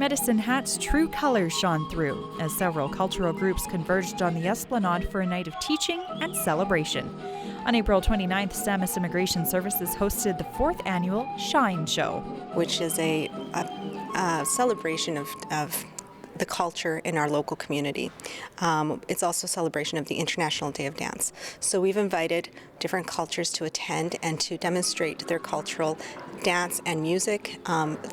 Medicine Hat's true colors shone through as several cultural groups converged on the Esplanade for a night of teaching and celebration. On April 29th, Samus Immigration Services hosted the 4th annual Shine Show, which is a celebration of the culture in our local community. It's also a celebration of the International Day of Dance. So we've invited different cultures to attend and to demonstrate their cultural dance and music.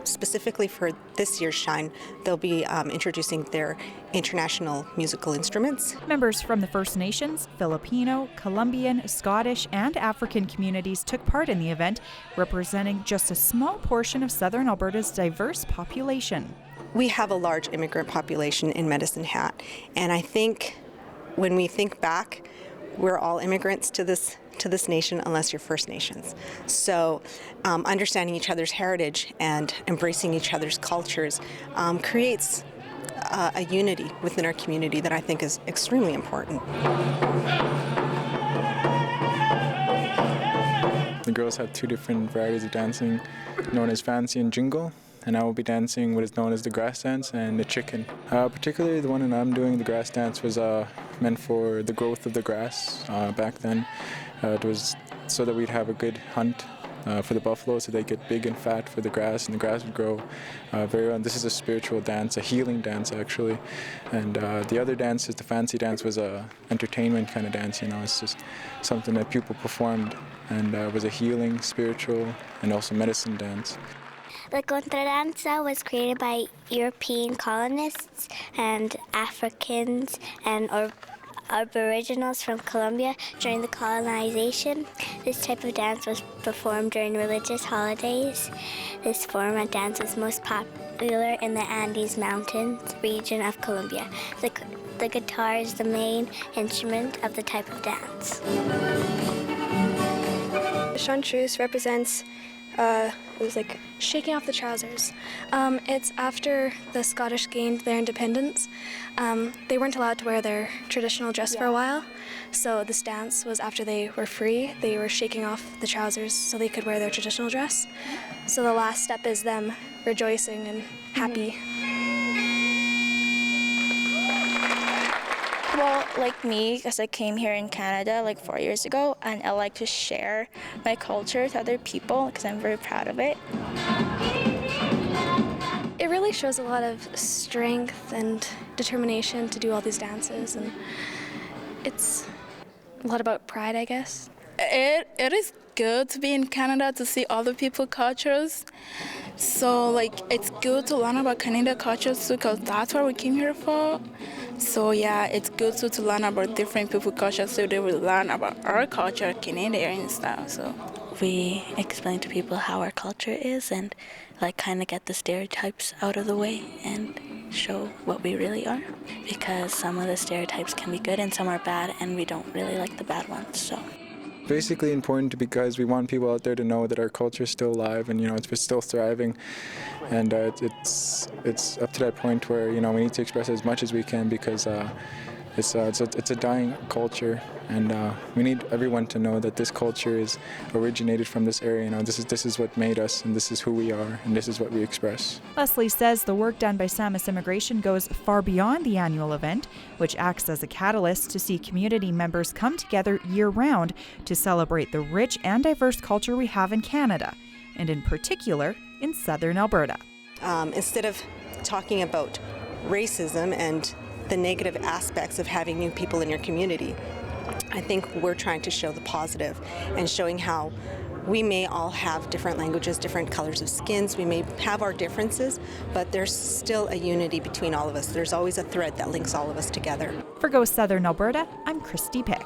Specifically for this year's Shine, they'll be introducing their international musical instruments. Members from the First Nations, Filipino, Colombian, Scottish, and African communities took part in the event, representing just a small portion of Southern Alberta's diverse population. We have a large immigrant population in Medicine Hat, and I think when we think back, we're all immigrants to this nation unless you're First Nations. So understanding each other's heritage and embracing each other's cultures creates a unity within our community that I think is extremely important. The girls have two different varieties of dancing, known as fancy and jingle. And I will be dancing what is known as the grass dance and the chicken. Particularly the one that I'm doing, the grass dance, was meant for the growth of the grass back then. It was so that we'd have a good hunt for the buffalo, so they get big and fat for the grass, and the grass would grow very well. And this is a spiritual dance, a healing dance actually. And the other dance, is the fancy dance, was a entertainment kind of dance. You know, it's just something that people performed, and was a healing, spiritual, and also medicine dance. The contradanza was created by European colonists and Africans and Aboriginals from Colombia during the colonization. This type of dance was performed during religious holidays. This form of dance was most popular in the Andes Mountains region of Colombia. The guitar is the main instrument of the type of dance. Chanteuse represents it was like shaking off the trousers. It's after the Scottish gained their independence. They weren't allowed to wear their traditional dress for a while, so this dance was after they were free. They were shaking off the trousers so they could wear their traditional dress. So the last step is them rejoicing and happy. Well, like me, because I came here in Canada like 4 years ago, and I like to share my culture to other people because I'm very proud of it. It really shows a lot of strength and determination to do all these dances, and it's a lot about pride, I guess. It is good to be in Canada to see other people's cultures. So it's good to learn about Canadian cultures too, because that's what we came here for. So yeah, it's good to learn about different people's cultures so they will learn about our culture, Canadian and stuff. So we explain to people how our culture is and kind of get the stereotypes out of the way and show what we really are, because some of the stereotypes can be good and some are bad, and we don't really like the bad ones. So basically important because we want people out there to know that our culture is still alive, and it's still thriving, and it's up to that point where we need to express as much as we can, because it's a dying culture, and we need everyone to know that this culture is originated from this area. This is what made us, and this is who we are, and this is what we express. Leslie says the work done by Samus Immigration goes far beyond the annual event, which acts as a catalyst to see community members come together year-round to celebrate the rich and diverse culture we have in Canada, and in particular in Southern Alberta. Instead of talking about racism and the negative aspects of having new people in your community, I think we're trying to show the positive and showing how we may all have different languages, different colors of skins. We may have our differences, but there's still a unity between all of us. There's always a thread that links all of us together. For Go Southern Alberta, I'm Christy Pick.